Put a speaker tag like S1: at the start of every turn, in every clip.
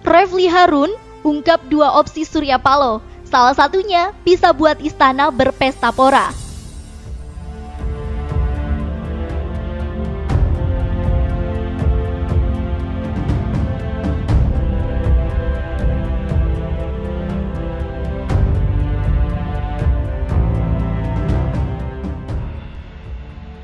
S1: Refly Harun ungkap dua opsi Surya Paloh, salah satunya bisa buat istana berpesta pora.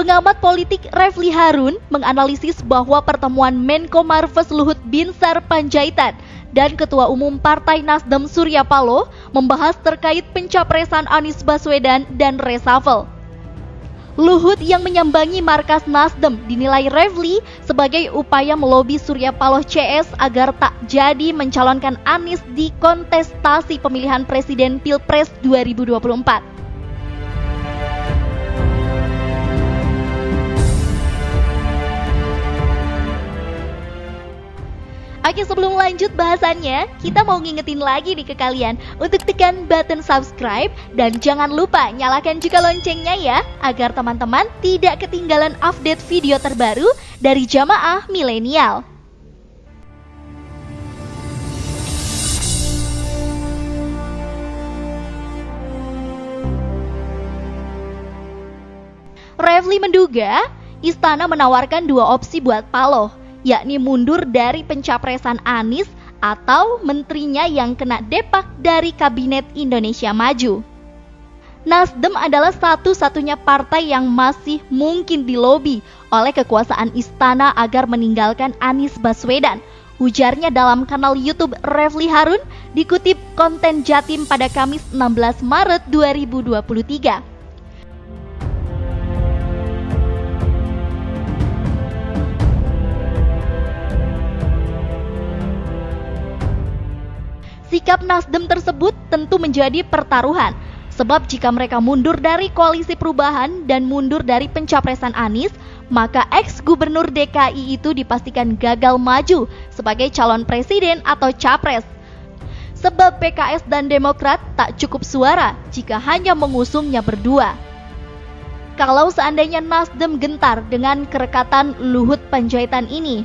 S1: Pengamat politik Refly Harun menganalisis bahwa pertemuan Menko Marves Luhut Binsar Panjaitan dan Ketua Umum Partai Nasdem Surya Paloh membahas terkait pencapresan Anies Baswedan dan reshuffle. Luhut yang menyambangi markas Nasdem dinilai Refly sebagai upaya melobi Surya Paloh CS agar tak jadi mencalonkan Anies di kontestasi pemilihan presiden Pilpres 2024. Oke, sebelum lanjut bahasannya, kita mau ngingetin lagi nih ke kalian untuk tekan button subscribe dan jangan lupa nyalakan juga loncengnya ya, agar teman-teman tidak ketinggalan update video terbaru dari Jamaah Milenial. Refly menduga istana menawarkan dua opsi buat Paloh, yakni mundur dari pencapresan Anies atau menterinya yang kena depak dari Kabinet Indonesia Maju. Nasdem adalah satu-satunya partai yang masih mungkin dilobi oleh kekuasaan istana agar meninggalkan Anies Baswedan, ujarnya dalam kanal YouTube Refly Harun dikutip konten Jatim pada Kamis 16 Maret 2023. Sikap Nasdem tersebut tentu menjadi pertaruhan, sebab jika mereka mundur dari koalisi perubahan dan mundur dari pencapresan Anies, maka ex-gubernur DKI itu dipastikan gagal maju sebagai calon presiden atau capres. Sebab PKS dan Demokrat tak cukup suara jika hanya mengusungnya berdua. Kalau seandainya Nasdem gentar dengan kerekatan Luhut Panjaitan ini,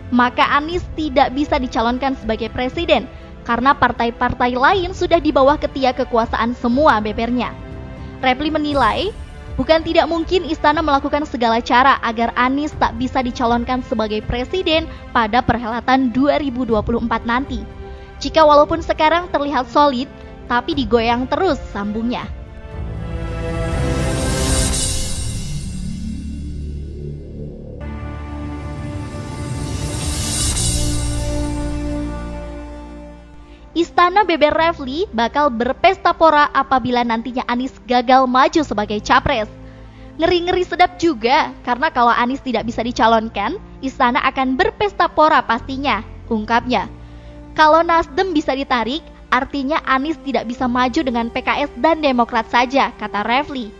S1: maka Anies tidak bisa dicalonkan sebagai presiden, karena partai-partai lain sudah di bawah ketiak kekuasaan semua bebernya. Refly menilai, bukan tidak mungkin istana melakukan segala cara agar Anies tak bisa dicalonkan sebagai presiden pada perhelatan 2024 nanti. Jika walaupun sekarang terlihat solid, tapi digoyang terus sambungnya. Istana beber Refly bakal berpesta pora apabila nantinya Anies gagal maju sebagai capres. Ngeri-ngeri sedap juga, karena kalau Anies tidak bisa dicalonkan, istana akan berpesta pora pastinya, ungkapnya. Kalau Nasdem bisa ditarik, artinya Anies tidak bisa maju dengan PKS dan Demokrat saja, kata Refly.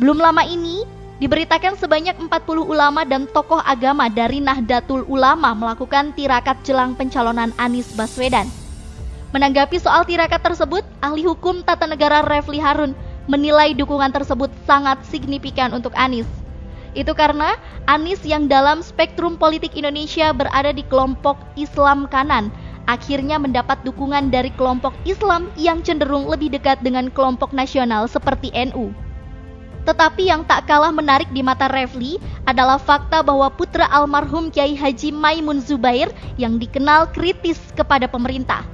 S1: Belum lama ini, diberitakan sebanyak 40 ulama dan tokoh agama dari Nahdlatul Ulama melakukan tirakat jelang pencalonan Anies Baswedan. Menanggapi soal tirakat tersebut, ahli hukum tata negara Refly Harun menilai dukungan tersebut sangat signifikan untuk Anies. Itu karena Anies yang dalam spektrum politik Indonesia berada di kelompok Islam kanan, akhirnya mendapat dukungan dari kelompok Islam yang cenderung lebih dekat dengan kelompok nasional seperti NU. Tetapi yang tak kalah menarik di mata Refly adalah fakta bahwa putra almarhum Kiai Haji Maimun Zubair yang dikenal kritis kepada pemerintah.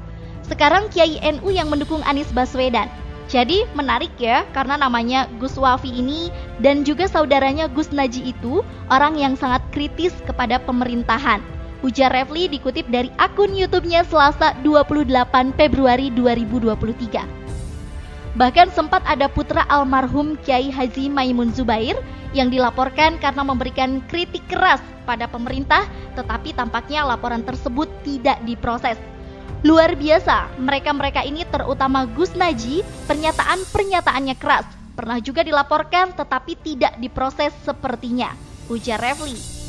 S1: Sekarang Kiai NU yang mendukung Anies Baswedan. Jadi menarik ya, karena namanya Gus Wafi ini dan juga saudaranya Gus Naji itu orang yang sangat kritis kepada pemerintahan. Ujar Refly dikutip dari akun YouTube-nya Selasa 28 Februari 2023. Bahkan sempat ada putra almarhum Kiai Haji Maimun Zubair yang dilaporkan karena memberikan kritik keras pada pemerintah, tetapi tampaknya laporan tersebut tidak diproses. Luar biasa, mereka-mereka ini terutama Gus Naji, pernyataan-pernyataannya keras. Pernah juga dilaporkan tetapi tidak diproses sepertinya, ujar Refly.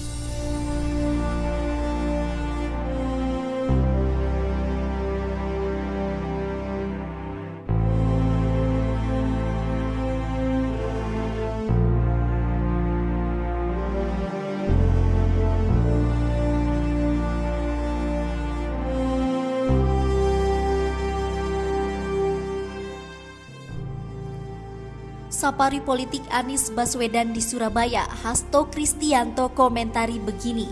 S2: safari politik Anies Baswedan di Surabaya, Hasto Kristianto komentari begini.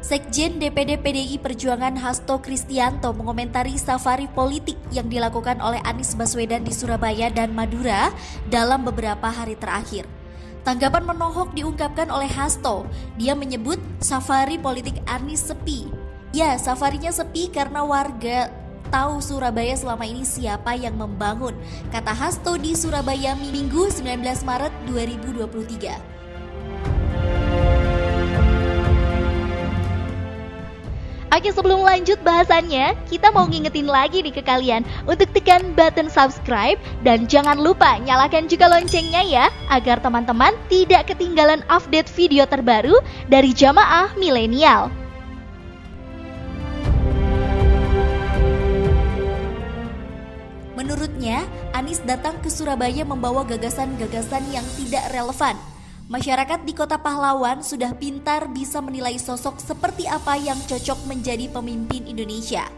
S2: Sekjen DPD PDI Perjuangan Hasto Kristianto mengomentari safari politik yang dilakukan oleh Anies Baswedan di Surabaya dan Madura dalam beberapa hari terakhir. Tanggapan menohok diungkapkan oleh Hasto. Dia menyebut safari politik Anies sepi. Ya, safarinya sepi karena warga tahu Surabaya selama ini siapa yang membangun, kata Hasto di Surabaya Minggu 19 Maret 2023.
S1: Oke, sebelum lanjut bahasannya, kita mau ngingetin lagi nih ke kalian untuk tekan button subscribe dan jangan lupa nyalakan juga loncengnya ya, agar teman-teman tidak ketinggalan update video terbaru dari Jamaah Milenial.
S2: Menurutnya, Anies datang ke Surabaya membawa gagasan-gagasan yang tidak relevan. Masyarakat di Kota Pahlawan sudah pintar bisa menilai sosok seperti apa yang cocok menjadi pemimpin Indonesia.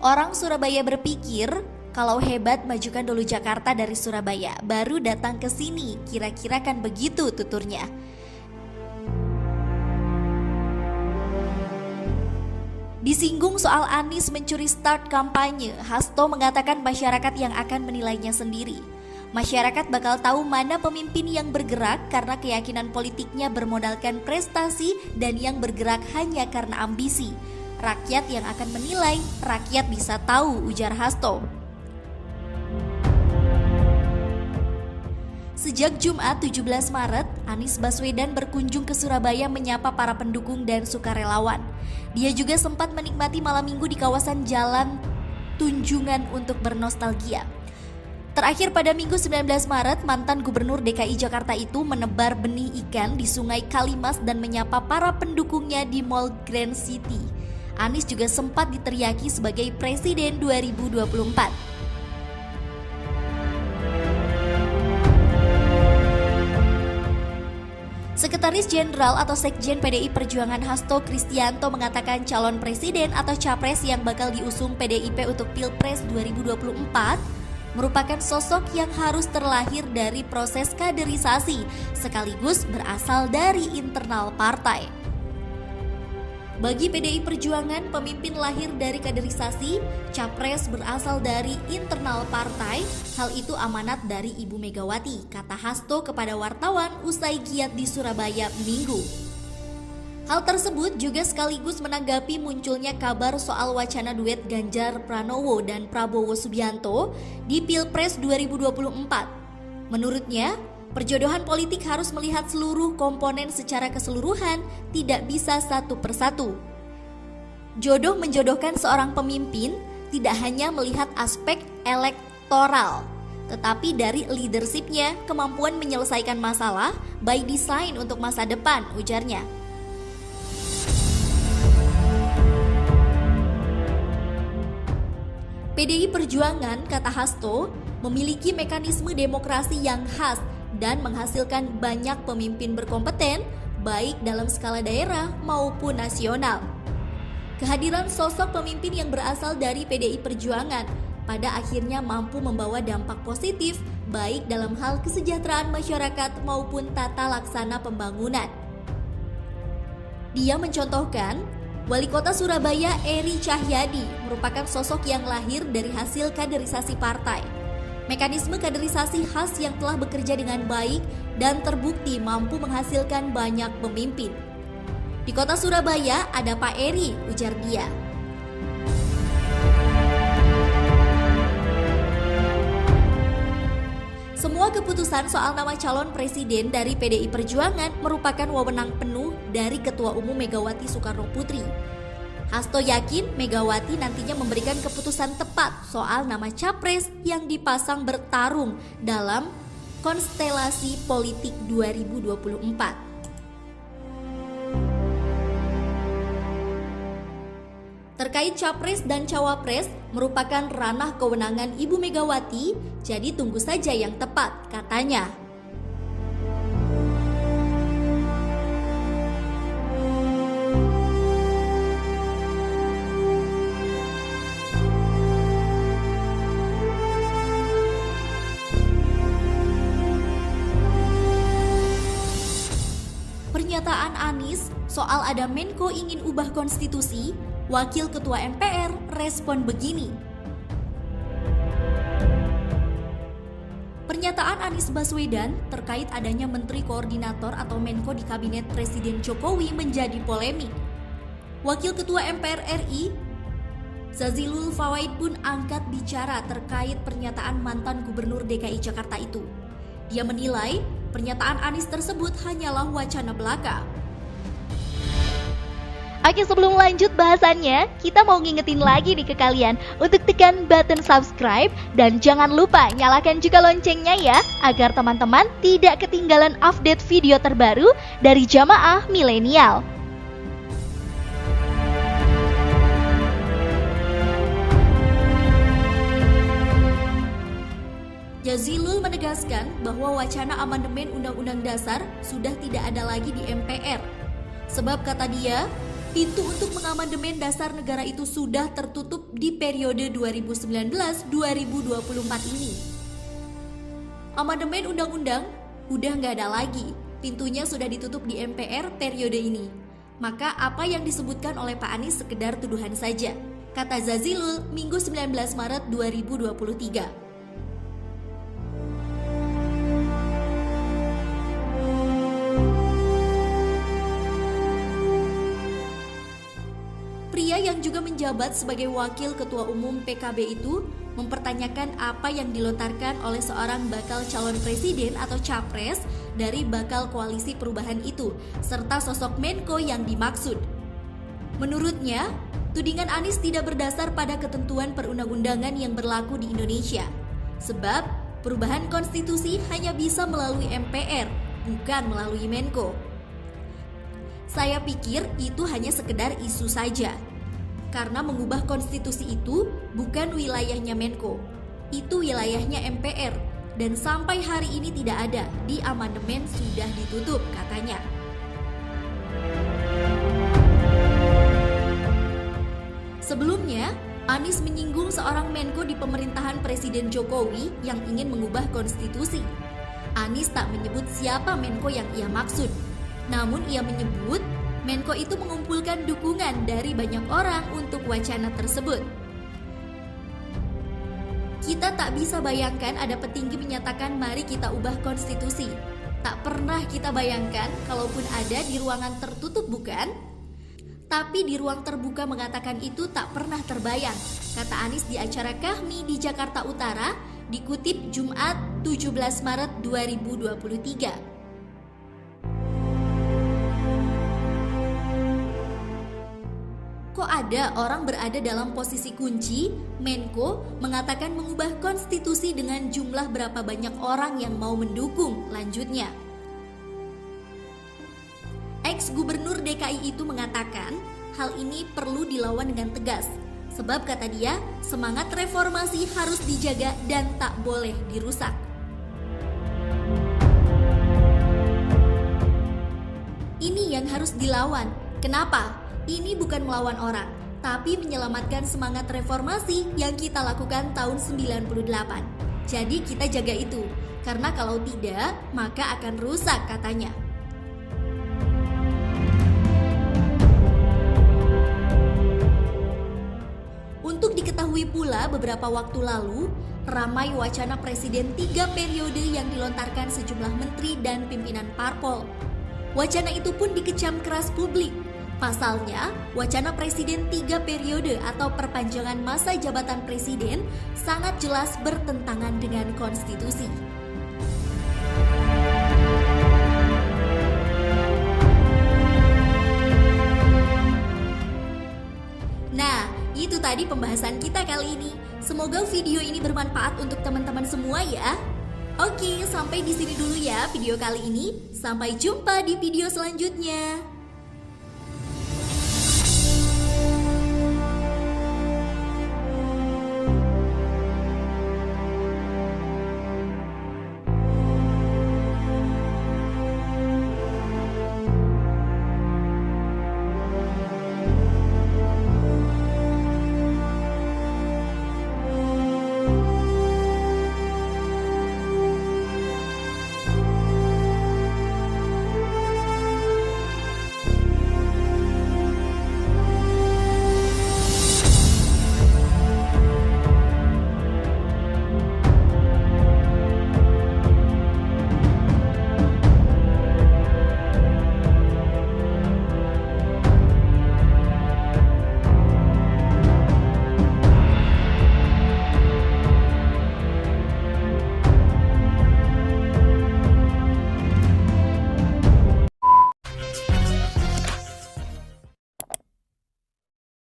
S2: Orang Surabaya berpikir, kalau hebat majukan dulu Jakarta dari Surabaya, baru datang ke sini, kira-kira kan begitu tuturnya. Disinggung soal Anies mencuri start kampanye, Hasto mengatakan masyarakat yang akan menilainya sendiri. Masyarakat bakal tahu mana pemimpin yang bergerak karena keyakinan politiknya bermodalkan prestasi dan yang bergerak hanya karena ambisi. Rakyat yang akan menilai, rakyat bisa tahu, ujar Hasto. Sejak Jumat 17 Maret, Anies Baswedan berkunjung ke Surabaya menyapa para pendukung dan sukarelawan. Dia juga sempat menikmati malam minggu di kawasan Jalan Tunjungan untuk bernostalgia. Terakhir pada Minggu 19 Maret, mantan Gubernur DKI Jakarta itu menebar benih ikan di Sungai Kalimas dan menyapa para pendukungnya di Mall Grand City. Anies juga sempat diteriaki sebagai Presiden 2024. Sekretaris Jenderal atau Sekjen PDI Perjuangan Hasto Kristianto mengatakan calon presiden atau capres yang bakal diusung PDIP untuk Pilpres 2024 merupakan sosok yang harus terlahir dari proses kaderisasi sekaligus berasal dari internal partai. Bagi PDI Perjuangan, pemimpin lahir dari kaderisasi, capres berasal dari internal partai, hal itu amanat dari Ibu Megawati, kata Hasto kepada wartawan usai giat di Surabaya Minggu. Hal tersebut juga sekaligus menanggapi munculnya kabar soal wacana duet Ganjar Pranowo dan Prabowo Subianto di Pilpres 2024. Menurutnya, perjodohan politik harus melihat seluruh komponen secara keseluruhan, tidak bisa satu persatu. Jodoh menjodohkan seorang pemimpin tidak hanya melihat aspek elektoral, tetapi dari leadership-nya, kemampuan menyelesaikan masalah, by design untuk masa depan, ujarnya. PDI Perjuangan, kata Hasto, memiliki mekanisme demokrasi yang khas dan menghasilkan banyak pemimpin berkompeten, baik dalam skala daerah maupun nasional. Kehadiran sosok pemimpin yang berasal dari PDI Perjuangan pada akhirnya mampu membawa dampak positif, baik dalam hal kesejahteraan masyarakat maupun tata laksana pembangunan. Dia mencontohkan, Wali Kota Surabaya Eri Cahyadi merupakan sosok yang lahir dari hasil kaderisasi partai. Mekanisme kaderisasi khas yang telah bekerja dengan baik dan terbukti mampu menghasilkan banyak pemimpin. Di Kota Surabaya ada Pak Eri, ujar dia. Semua keputusan soal nama calon presiden dari PDI Perjuangan merupakan wewenang penuh dari Ketua Umum Megawati Soekarno Putri. Hasto yakin Megawati nantinya memberikan keputusan tepat soal nama capres yang dipasang bertarung dalam konstelasi politik 2024. Terkait capres dan cawapres merupakan ranah kewenangan Ibu Megawati, jadi tunggu saja yang tepat, katanya. pernyataan Anies soal ada Menko ingin ubah konstitusi, Wakil Ketua MPR respon begini. Pernyataan Anies Baswedan terkait adanya Menteri Koordinator atau Menko di Kabinet Presiden Jokowi menjadi polemik. Wakil Ketua MPR RI, Zazilul Fawait pun angkat bicara terkait pernyataan mantan Gubernur DKI Jakarta itu. Dia menilai pernyataan Anies tersebut hanyalah wacana belaka.
S1: Oke, sebelum lanjut bahasannya, kita mau ngingetin lagi nih ke kalian untuk tekan button subscribe dan jangan lupa nyalakan juga loncengnya ya, agar teman-teman tidak ketinggalan update video terbaru dari Jamaah Milenial.
S2: Jazilul menegaskan bahwa wacana amandemen Undang-Undang Dasar sudah tidak ada lagi di MPR. Sebab kata dia, pintu untuk mengamandemen dasar negara itu sudah tertutup di periode 2019-2024 ini. Amandemen undang-undang udah nggak ada lagi, pintunya sudah ditutup di MPR periode ini. Maka apa yang disebutkan oleh Pak Anies sekedar tuduhan saja, kata Zazilul Minggu 19 Maret 2023. Pria yang juga menjabat sebagai Wakil Ketua Umum PKB itu mempertanyakan apa yang dilontarkan oleh seorang bakal calon presiden atau capres dari bakal koalisi perubahan itu, serta sosok Menko yang dimaksud. Menurutnya, tudingan Anies tidak berdasar pada ketentuan perundang-undangan yang berlaku di Indonesia. Sebab, perubahan konstitusi hanya bisa melalui MPR, bukan melalui Menko. Saya pikir itu hanya sekedar isu saja. Karena mengubah konstitusi itu bukan wilayahnya Menko. Itu wilayahnya MPR. Dan sampai hari ini tidak ada. Di amandemen sudah ditutup, katanya. Sebelumnya, Anies menyinggung seorang Menko di pemerintahan Presiden Jokowi yang ingin mengubah konstitusi. Anies tak menyebut siapa Menko yang ia maksud. Namun ia menyebut Menko itu mengumpulkan dukungan dari banyak orang untuk wacana tersebut. Kita tak bisa bayangkan ada petinggi menyatakan mari kita ubah konstitusi. Tak pernah kita bayangkan kalaupun ada di ruangan tertutup bukan? Tapi di ruang terbuka mengatakan itu tak pernah terbayang, kata Anies di acara Kahmi di Jakarta Utara, dikutip Jumat 17 Maret 2023. Kok ada orang berada dalam posisi kunci, Menko mengatakan mengubah konstitusi dengan jumlah berapa banyak orang yang mau mendukung, lanjutnya. Ex-gubernur DKI itu mengatakan hal ini perlu dilawan dengan tegas. Sebab kata dia, semangat reformasi harus dijaga dan tak boleh dirusak. Ini yang harus dilawan. Kenapa? Ini bukan melawan orang, tapi menyelamatkan semangat reformasi yang kita lakukan tahun 98. Jadi kita jaga itu, karena kalau tidak, maka akan rusak, katanya. Untuk diketahui pula, beberapa waktu lalu, ramai wacana presiden 3 periode yang dilontarkan sejumlah menteri dan pimpinan parpol. Wacana itu pun dikecam keras publik. Pasalnya, wacana presiden 3 periode atau perpanjangan masa jabatan presiden sangat jelas bertentangan dengan konstitusi. Nah, itu tadi pembahasan kita kali ini. Semoga video ini bermanfaat untuk teman-teman semua ya. Oke, sampai di sini dulu ya video kali ini. Sampai jumpa di video selanjutnya.